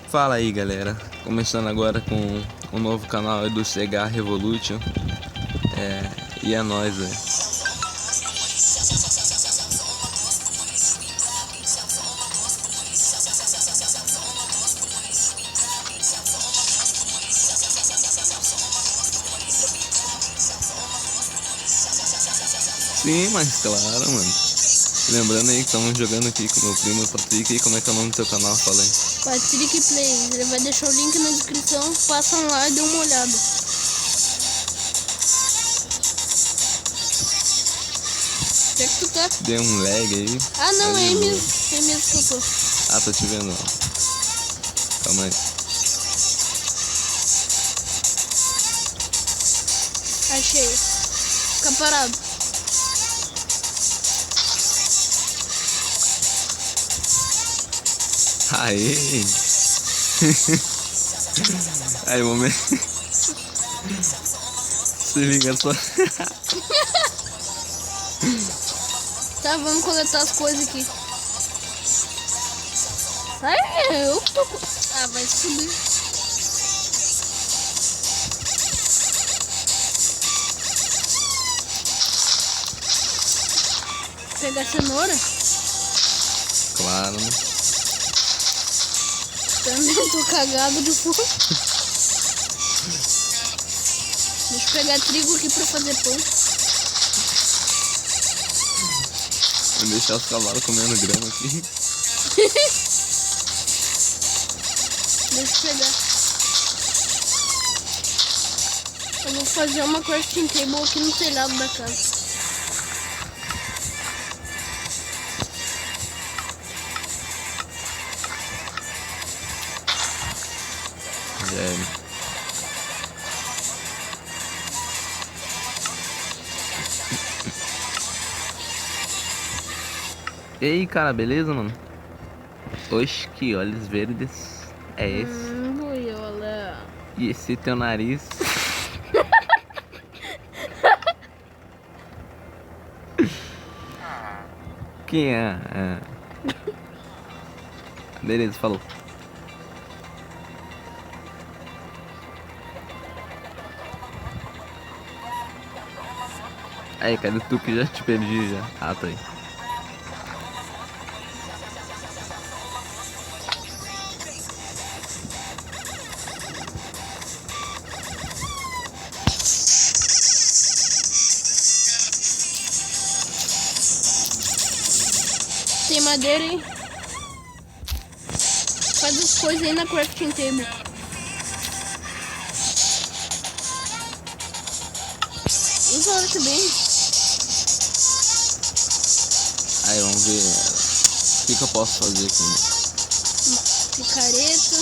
Fala aí, galera, começando agora com o novo canal do CH Revolution. E é nóis, velho. Sim, mas claro, mano. Lembrando aí que estamos jogando aqui com meu primo Patrick. E como é que é o nome do teu canal? Fala aí. Patrick Play. Ele vai deixar o link na descrição. Passam lá e dê uma olhada. Onde é que tu tá? Deu um lag aí. Ah, não, Mas é de boa. mesmo. É mesmo que eu tô. Ah, tô te vendo, ó. Calma aí. Achei. Fica parado. Aê! Aí, momento. Se liga só. Tá, vamos coletar as coisas aqui. Sai, eu que tô com... Ah, vai subir. Pegar cenoura. Claro, né? Também tô cagado de fome. Deixa eu pegar trigo aqui pra fazer pão. Vou deixar os cavalos comendo grama aqui. Deixa eu pegar. Eu vou fazer uma crafting table aqui no telhado da casa. É. Ei, cara, beleza, mano? Oxe, que olhos verdes. É esse? Boiola. E esse teu nariz? Quem é? Beleza, falou. Aí, cadê tu que já te perdi já? Ah, tô aí. Tem madeira aí? Faz as coisas aí na crafting table. Usa ela também. Aí, vamos ver o que eu posso fazer aqui. Picareta.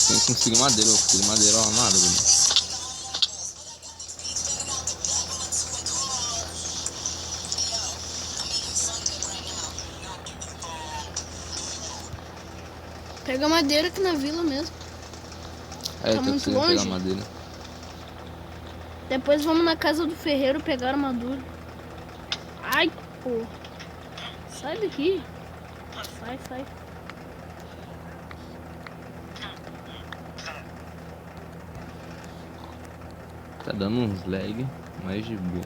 Tem que conseguir madeira, eu consegui madeira lá nada, velho. Pega madeira aqui na vila mesmo. Aí, Tá tô muito conseguindo pegar longe? madeira. Depois vamos na casa do ferreiro pegar armadura. Ai, pô. Sai daqui. Sai, sai. Tá dando uns lag, mas de boa.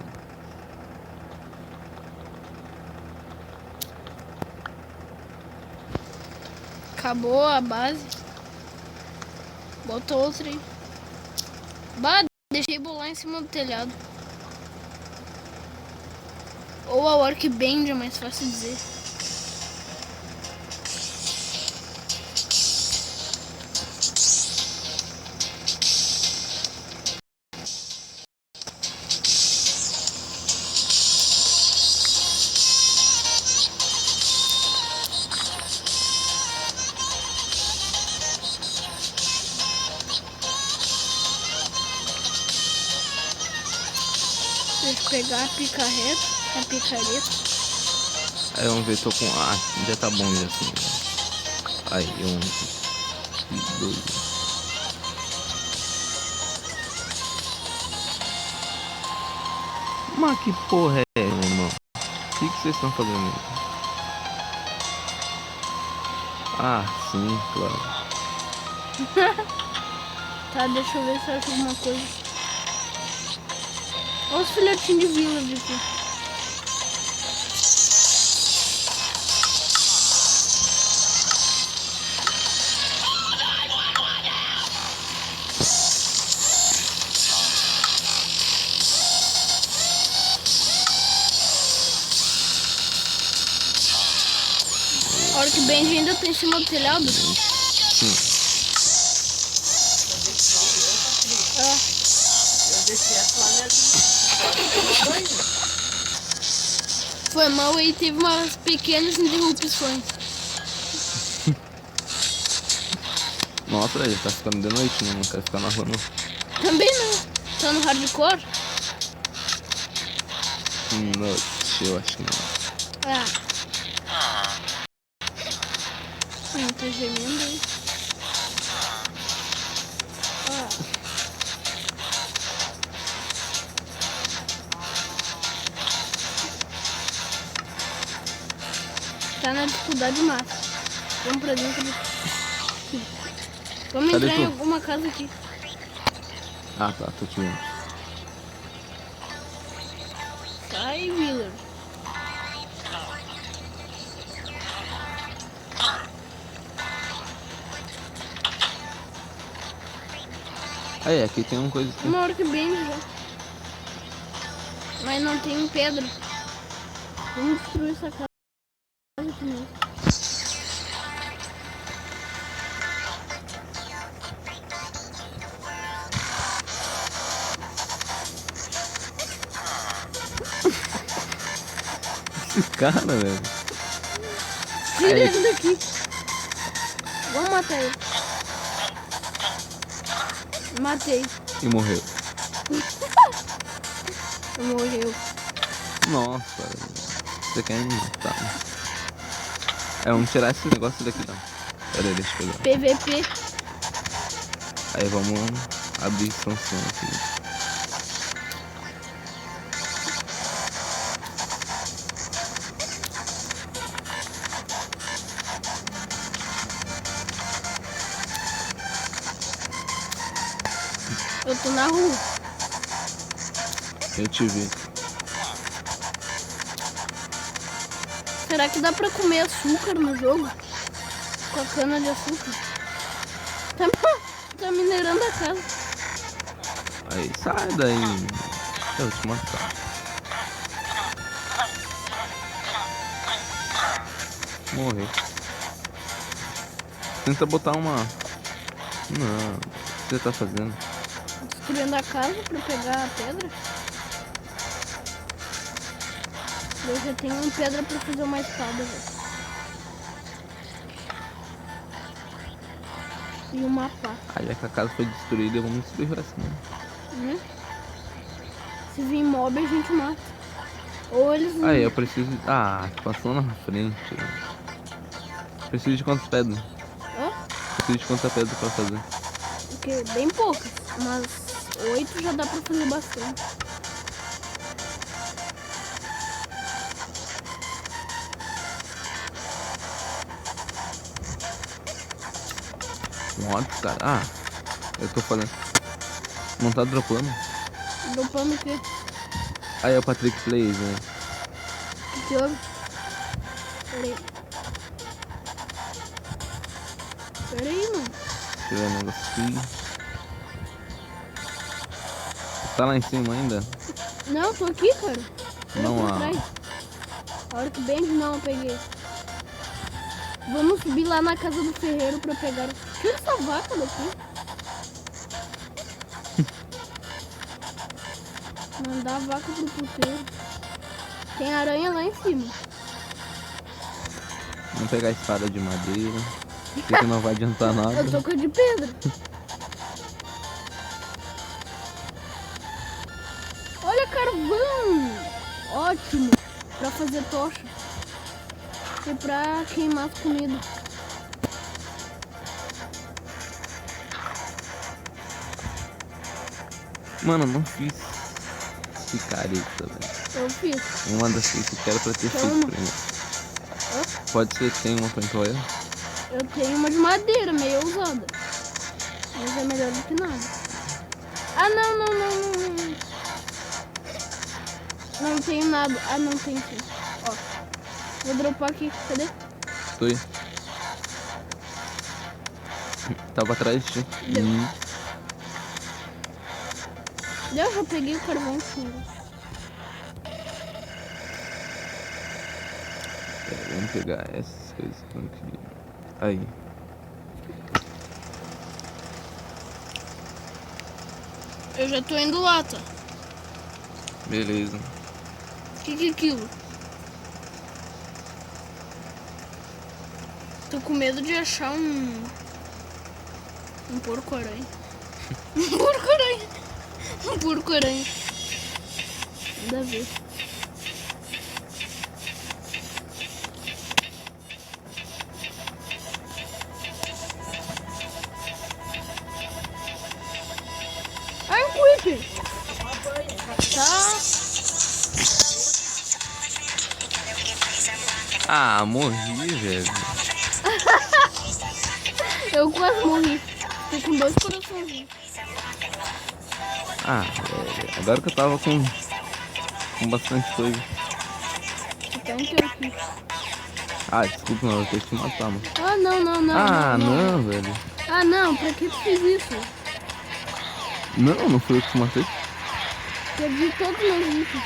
Acabou a base. Bota outra aí. Bah, deixei bolar em cima do telhado. Ou a workbench, é mais fácil dizer. Deixa eu pegar a picareta. A picareta. Aí, vamos ver, tô com... Ah, já tá bom já assim. Aí, 2. Mas que porra é, meu irmão? O que vocês estão fazendo aí? Ah, sim, claro. Tá, deixa eu ver se eu acho alguma coisa. Olha os filhotinhos de village aqui. A hora que Benji ainda tá em cima do telhado. Sim. Ah, Eu desci a Flávia ali. foi mal aí, teve umas pequenas interrupções. Nossa, velho, tá ficando de noite, né? Não quero ficar na rua, não. Também não. Tá no hardcore? Noite, eu acho que não. Ah. Tá gemendo aí. Ah. Tá na dificuldade máxima. Vamos pra dentro do... Vamos Cadê entrar em tu? alguma casa aqui. Ah, tá, tô te vendo. Sai, Wheeler. Aí, aqui tem uma coisa aqui. Uma hora que bem já. Mas não tem pedra. Vamos destruir essa casa aqui mesmo. Esse cara, velho. Tira Aí. ele daqui. Vamos matar ele. Matei. E morreu. Morreu. Nossa, velho. Você quer me matar, né? É, vamos tirar esse negócio daqui, não. Pera aí, deixa eu pegar. PVP. Aí vamos abrir expansão aqui. Eu tô na rua. Eu te vi. Será que dá pra comer açúcar no jogo? Com a cana de açúcar? Tá minerando a casa. Aí, sai daí. Eu vou te matar. Morreu. Tenta botar uma... Não. O que você tá fazendo? Destruindo a casa pra pegar a pedra. Eu já tenho uma pedra pra fazer uma espada, velho. E uma pá. Aí já que a casa foi destruída, vamos destruir o resto, né? Né? Se vir mob, a gente mata. Ou eles... Aí, eu preciso... Ah, passou na frente. Preciso de quantas pedras? Hã? Preciso de quantas pedras pra fazer? Porque bem poucas. Mas 8 já dá pra fazer bastante. Mortos, cara. Ah, eu tô falando. Não tá dropando? Dropando o quê? Aí é o Patrick Plays, né? O que houve? Peraí. Peraí, mano. Deixa eu ver o negócio aqui. Tá lá em cima ainda? Não, tô aqui, cara. Não Tô há. atrás. A hora que bem não, eu peguei. Vamos subir lá na casa do ferreiro pra pegar. Tira essa vaca daqui. Mandar a vaca pro puteiro. Tem aranha lá em cima. Vamos pegar a espada de madeira. Que não vai adiantar nada. Eu tô com a de pedra. Olha, carvão! Ótimo! Pra fazer tocha. E pra queimar as comidas. Mano, eu não fiz picareta, velho. Eu fiz. Uma das coisas que eu quero pra ter Toma. feito primeiro. Hã? Pode ser que tenha uma pra employer? Eu tenho uma de madeira, meio usada. Mas é melhor do que nada. Ah, não. Não tenho nada. Ah, não tem sim. Ó. Vou dropar aqui. Cadê? Tô aí. Tava atrás de ti. Deu. Eu já peguei o carvão sim. Vamos pegar essas coisas que eu não queria. Aí. Eu já tô indo lá, tá? Beleza. O que é aquilo? Tô com medo de achar um porco-aranha. Um porco-aranha. Um porco-aranha. Nada a ver. Ai, um creeper. Tá. Ah, morri, velho. Eu quase morri. Tô com 2 corações. Ah, velho. Agora que eu tava com bastante coisa. Tá inteiro aqui. Ah, desculpa, mas eu vou ter que te matar, mano. Ah, não. Não, velho. Ah, não. Pra que tu fez isso? Não fui eu que te matei. Perdi todos os meus itens.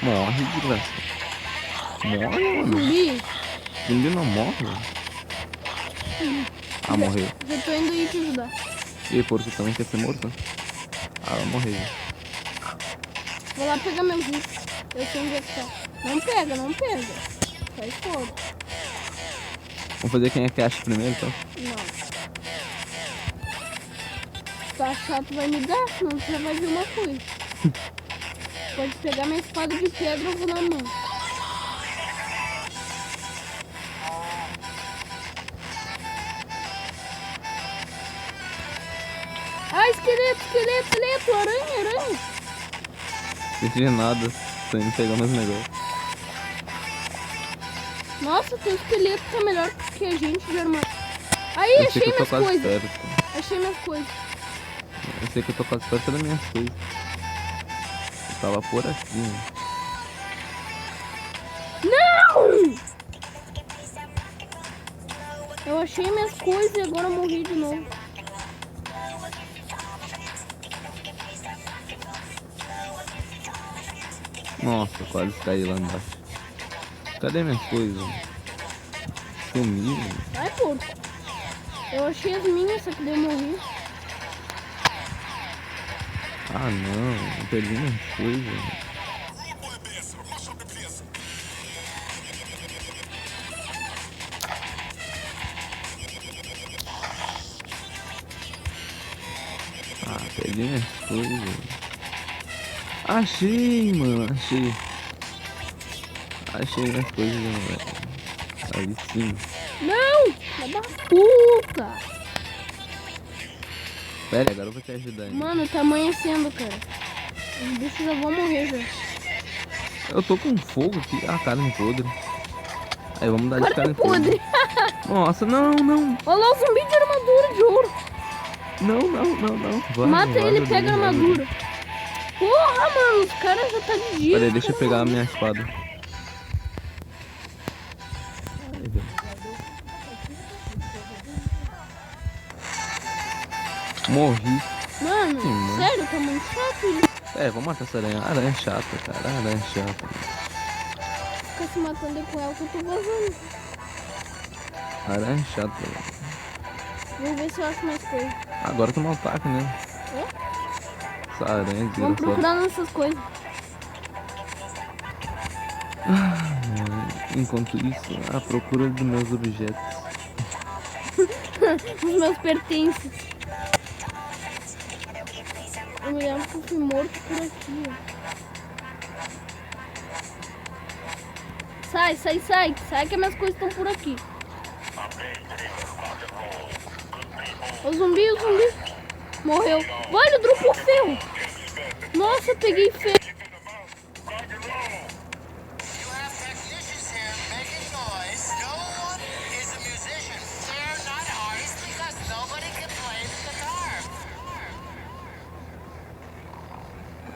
Morre, desgraça. Morre, mano. Zumbi. Zumbi não morre, velho. Ah, morreu. Já tô indo aí te ajudar. E aí, porco também quer ser morto? Ah, ela morreu. Vou lá pegar meus itens. Eu sei onde é que tá. Não pega. Sai fora. Vamos fazer quem é que acha primeiro, então? Não. Se tu achar, tu vai me dar, senão tu já vai ver uma coisa. Pode pegar minha espada de pedra, eu vou na mão. Ah, esqueleto, aranha. Não entendi nada. Tô indo pegar meus negócios. Nossa, teu esqueleto tá melhor que a gente de armadura. Aí, Eu sei achei que eu tô minhas quase coisas. perto. Achei minhas coisas. Eu sei que eu tô quase perto das minhas coisas. Eu tava por aqui, né? Não! Eu achei minhas coisas e agora eu morri de novo. Nossa, quase caí lá embaixo. Cadê minhas coisas? Sumiu. Ai, porco. Eu achei as minhas, só que daí eu morri. Ah, não. Eu perdi minhas coisas. Ah, perdi minhas coisas. Achei, mano. Achei minhas coisas, velho. Aí sim. Não! Filha da puta! Pera, agora eu vou te ajudar. Hein? Mano, tá amanhecendo, cara. Os bichos já vão morrer já. Eu tô com fogo aqui. Ah, carne podre. Aí, vamos dar de Carne carne podre! Nossa, não. Olha lá o zumbi de armadura de ouro. Não. Vai, Mata ele e vai, pega a vai, armadura. Porra, mano, os caras já tá de dia. Peraí, deixa eu pegar a minha espada. Ai, velho. Morri. Mano, mano. sério, tá muito chato isso. É, vamos matar essa aranha. Aranha chata, cara. Aranha chata. Fica se matando com ela que eu tô vazando. Aranha chata, velho. Vou ver se eu acho mais coisas. Agora tu não ataca, né? É? Essa aranha Vamos desgraçada. procurar nessas coisas. Enquanto isso, a procura dos meus objetos. Os meus pertences. Eu me lembro que eu fui morto por aqui, ó. Sai que minhas coisas estão por aqui. O zumbi. Morreu. Olha, dropou ferro. Nossa, eu peguei ferro.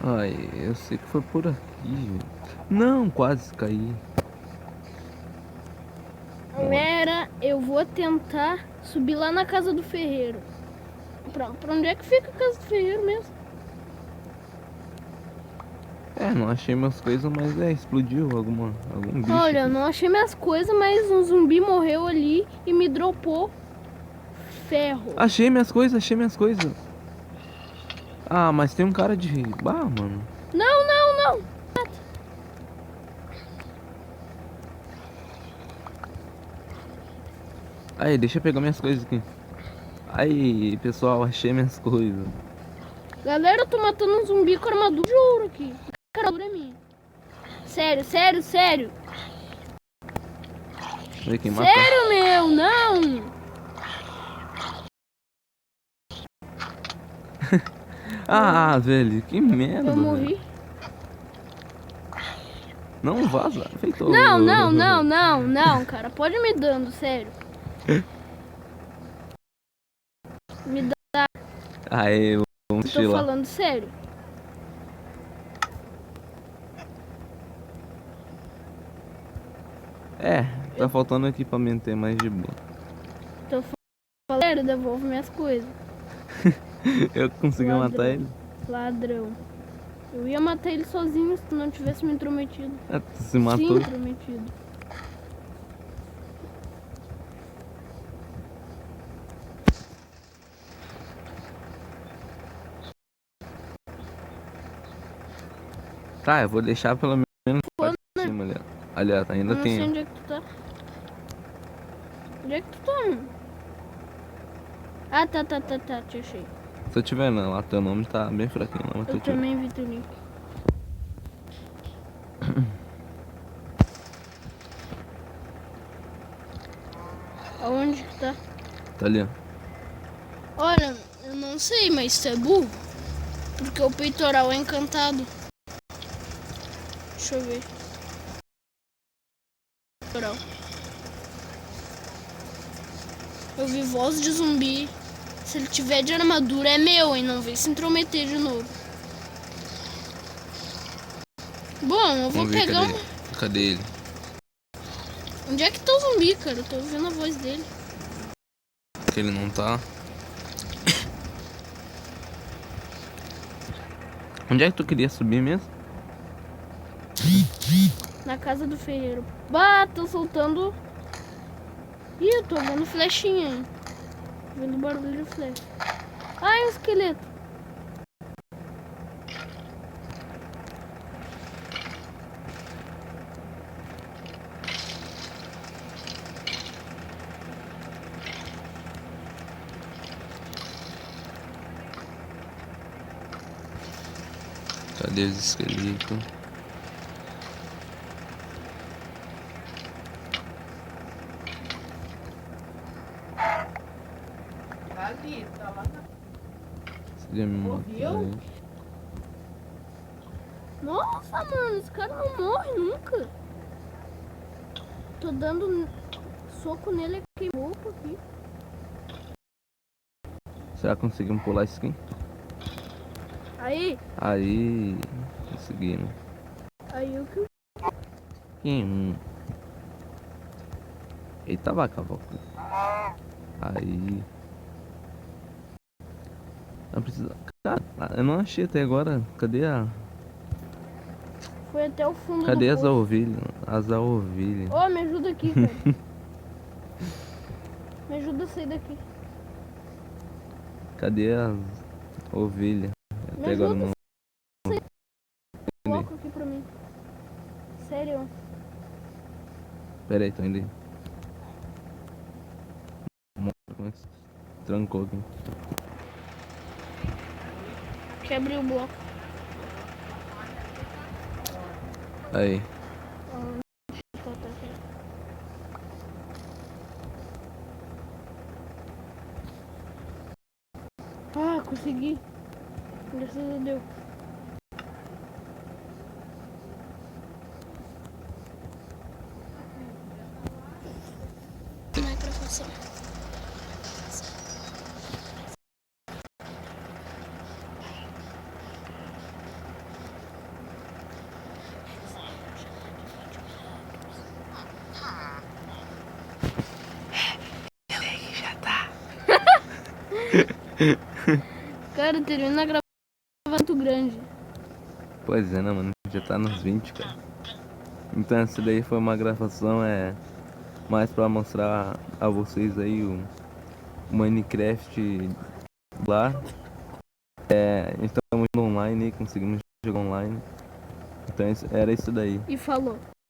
Ai, eu sei que foi por aqui. Não, quase caí. Galera, eu vou tentar subir lá na casa do ferreiro. Pra onde é que fica a casa do ferreiro mesmo? É, não achei minhas coisas, mas explodiu algum bicho. Olha, eu aqui. não achei minhas coisas, mas um zumbi morreu ali e me dropou ferro. Achei minhas coisas, achei minhas coisas. Ah, mas tem um cara de... Ah, mano. Não, não, não. Aí, deixa eu pegar minhas coisas aqui. Aí, pessoal, achei minhas coisas. Galera, eu tô matando um zumbi com armadura de ouro aqui. A armadura é minha. Sério, sério, sério. Vê quem matou. Sério, meu, não. Ah, velho, que merda. Eu morri. Velho. Não vaza. Feito. Não, não, não, não, não, cara. Pode me dando, sério. Me dá, Aê, vamos tô chilar. falando sério. É, tá faltando equipamento aí mais de boa. Tô falando sério, devolve minhas coisas. Eu consegui Ladrão. matar ele. Ladrão. Eu ia matar ele sozinho se tu não tivesse me intrometido. Ah, tu se matou. Sim, intrometido. Tá, eu vou deixar pelo menos Quando, pra cima ali. Ó. Ali, ó, ainda não sei tem. onde é que tu tá. Onde é que tu tá, mano? Ah, tá, te achei. Se eu tiver não, lá teu nome tá bem fraquinho lá, mas Eu tu tiver. também vi teu link. Aonde que tá? Tá ali, ó. Olha, eu não sei, mas tu é burro. Porque o peitoral é encantado. Deixa eu ver. Peitoral. Eu vi voz de zumbi. Se ele tiver de armadura é meu, hein? Não vem se intrometer de novo. Bom, eu vou Vamos ver, pegar cadê? uma... Cadê ele? Onde é que tá o zumbi, cara? Eu tô ouvindo a voz dele. Que ele não tá. Onde é que tu queria subir mesmo? Na casa do ferreiro. Bah, tô soltando... Ih, eu tô vendo flechinha, hein? Vendo barulho de flecha. Ai, um esqueleto. Cadê os esqueletos? Tá ali, tá lá na... Seria me matar. Morreu? Né? Nossa, mano, esse cara não morre nunca. Tô dando soco nele aqui, roupa aqui. Será que conseguimos pular esse skin? Aí, Aí, conseguimos. aí o que... Eita vaca, vaca. Aí. Não precisa. Cara, eu não achei até agora. Cadê a. Foi até o fundo Cadê do as poço. ovelhas? As ovelhas. Ô, me ajuda aqui, cara. Me ajuda a sair daqui. Cadê as ovelhas? Me Até agora ajuda não. Coloca aqui pra mim. Sério. Pera aí, tô indo aí. Como é que trancou aqui? Quebre o bloco. Aí. Ah, consegui. Graças a Deus. Microfonia. Cara, termina a gravação muito grande. Pois é, né, mano? Já tá nos 20, cara. Então essa daí foi uma gravação, mais pra mostrar a vocês aí o Minecraft lá. Estamos online, conseguimos jogar online. Então era isso daí. E falou.